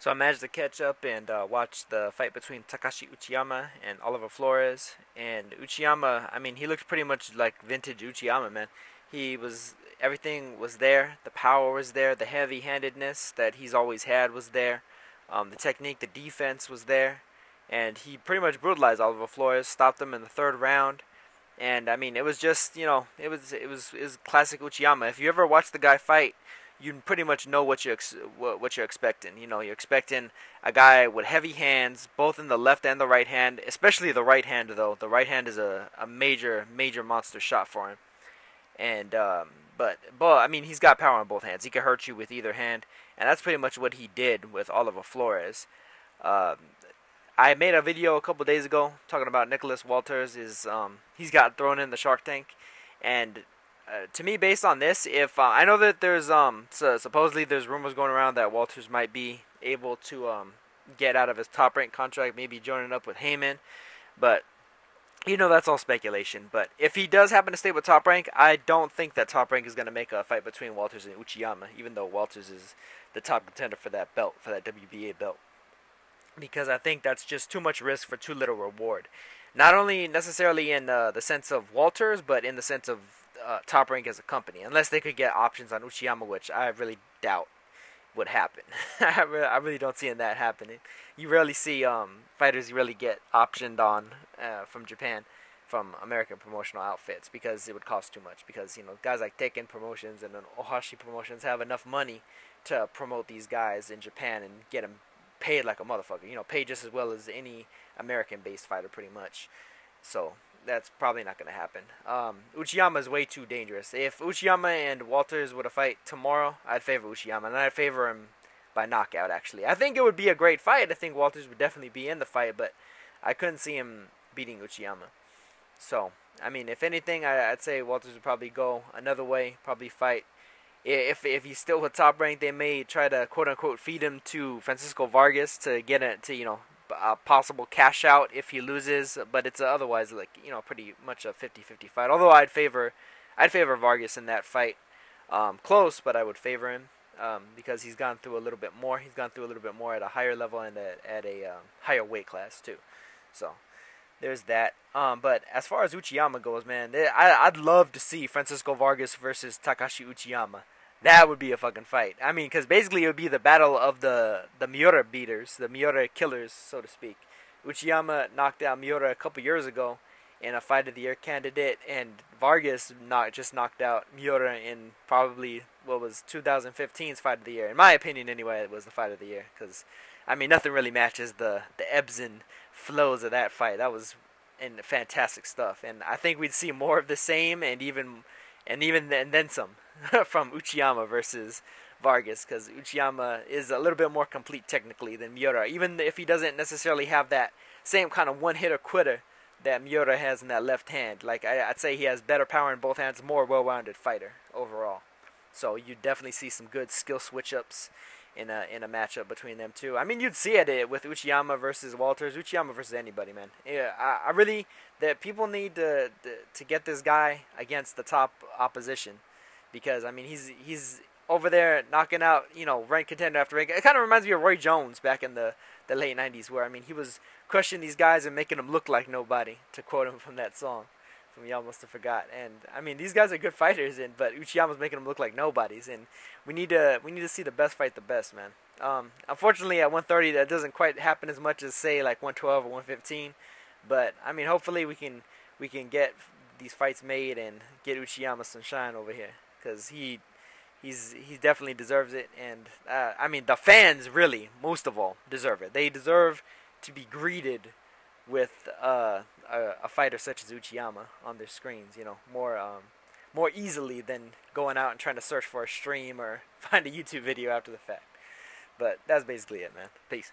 So I managed to catch up and watch the fight between Takashi Uchiyama and Oliver Flores. And Uchiyama, I mean, he looked pretty much like vintage Uchiyama, man. He was everything was there. The power was there. The heavy-handedness that he's always had was there. The technique, the defense was there, and he pretty much brutalized Oliver Flores. Stopped him in the third round. And I mean, it was just it was classic Uchiyama. If you ever watch the guy fight, you pretty much know what you're expecting. You know, you're expecting a guy with heavy hands, both in the left and the right hand. Especially the right hand, though. The right hand is a major monster shot for him. And but I mean, he's got power on both hands. He can hurt you with either hand, and that's pretty much what he did with Oliver Flores. Um, I made a video a couple days ago talking about Nicholas Walters. He's got thrown in the Shark Tank, and to me, based on this, if I know that there's supposedly there's rumors going around that Walters might be able to get out of his top rank contract, maybe joining up with Heyman, but that's all speculation. But if he does happen to stay with Top Rank, I don't think that Top Rank is going to make a fight between Walters and Uchiyama, even though Walters is the top contender for that belt, for that WBA belt. Because I think that's just too much risk for too little reward. Not only necessarily in the sense of Walters, but in the sense of Top Rank as a company. Unless they could get options on Uchiyama, which I really doubt would happen. I really don't see that happening. You rarely see fighters really get optioned on from Japan, from American promotional outfits, because it would cost too much. Because guys like Tekken Promotions and Ohashi Promotions have enough money to promote these guys in Japan and get them paid like a motherfucker. Paid just as well as any American-based fighter, pretty much. So that's probably not going to happen. Uchiyama is way too dangerous. If Uchiyama and Walters were to fight tomorrow, I'd favor Uchiyama, and I'd favor him by knockout, actually. I think it would be a great fight. I think Walters would definitely be in the fight, but I couldn't see him beating Uchiyama. So, I mean, if anything, I'd say Walters would probably go another way, probably fight. If he's still with Top Rank, they may try to quote-unquote feed him to Francisco Vargas to get it to, a possible cash out if he loses, but it's otherwise like pretty much a 50-50 fight. Although I'd favor Vargas in that fight. Close, but I would favor him because he's gone through a little bit more. He's gone through a little bit more at a higher level and at a higher weight class too. So there's that. But as far as Uchiyama goes, man, I'd love to see Francisco Vargas versus Takashi Uchiyama. That would be a fucking fight. I mean, because basically it would be the battle of the Miura beaters, the Miura killers, so to speak. Uchiyama knocked out Miura a couple years ago in a Fight of the Year candidate, and Vargas just knocked out Miura in probably what was 2015's Fight of the Year. In my opinion, anyway, it was the Fight of the Year. Because, I mean, nothing really matches the ebbs and flows of that fight. That was fantastic stuff. And I think we'd see more of the same and then some from Uchiyama versus Vargas, because Uchiyama is a little bit more complete technically than Miura, even if he doesn't necessarily have that same kind of one-hitter quitter that Miura has in that left hand. Like I'd say he has better power in both hands, more well-rounded fighter overall. So you definitely see some good skill switch-ups in a matchup between them two. I mean, you'd see it with Uchiyama versus Walters, Uchiyama versus anybody, man. Yeah, I really that people need to get this guy against the top opposition, because I mean he's over there knocking out ranked contender after rank. It kind of reminds me of Roy Jones back in the late '90s, where I mean he was crushing these guys and making them look like nobody, to quote him from that song. Y'all must have forgot. And I mean, these guys are good fighters, but Uchiyama's making them look like nobodies, and we need to see the best fight the best, man. Unfortunately, at 130, that doesn't quite happen as much as say like 112 or 115. But I mean, hopefully we can get these fights made and get Uchiyama some shine over here, because he definitely deserves it. And I mean, the fans really, most of all, deserve it. They deserve to be greeted with a fighter such as Uchiyama on their screens, more easily than going out and trying to search for a stream or find a YouTube video after the fact. But that's basically it, man. Peace.